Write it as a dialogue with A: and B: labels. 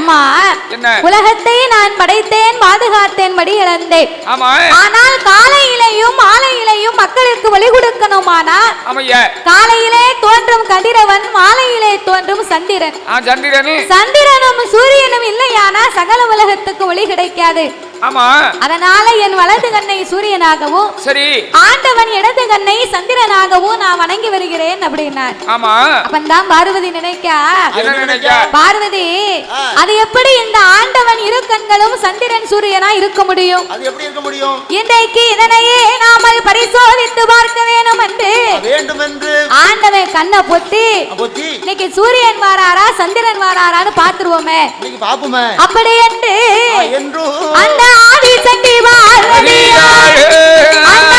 A: அம்மா உலகத்தை நான் படைத்தேன் பாதுகாத்தேன் படி இழந்தேன். ஆனால் காலையிலையும் மாலையிலையும் மக்களுக்கு வழி கொடுக்கணுமானால் காலையிலே தோன்றும் கதிரவன் மாலையிலே தோன்றும் சந்திரன் சந்திரனும் சூரியனும் இல்லையானா சகல உலகத்துக்கு ஒளி கிடைக்காது. அதனால என் வலது கண்ணை சூரியனாகவும் சரி ஆண்டவன் இடது கண்ணை சந்திரனாகவும் நான் வணங்கி வருகிறேன் அப்படின்னார். அப்பந்தான் பார்வதி நினைக்கா பார்வதி அது எப்படி இந்த ஆண்டவன் இரு கண்களும் சந்திரன் சூரியனா இருக்க முடியும்? இன்றைக்கு இதனையே நாமல் பரிசோதித்து பார்க்க வேண்டும் என்று ஆண்டவன் கண்ணை பொத்தி இன்னைக்கு சூரியன் வாராரா சந்திரன் வாராரான்னு பாத்துருவோமே அப்படி என்று அந்த ஆதி சக்தி பார்வதி அந்த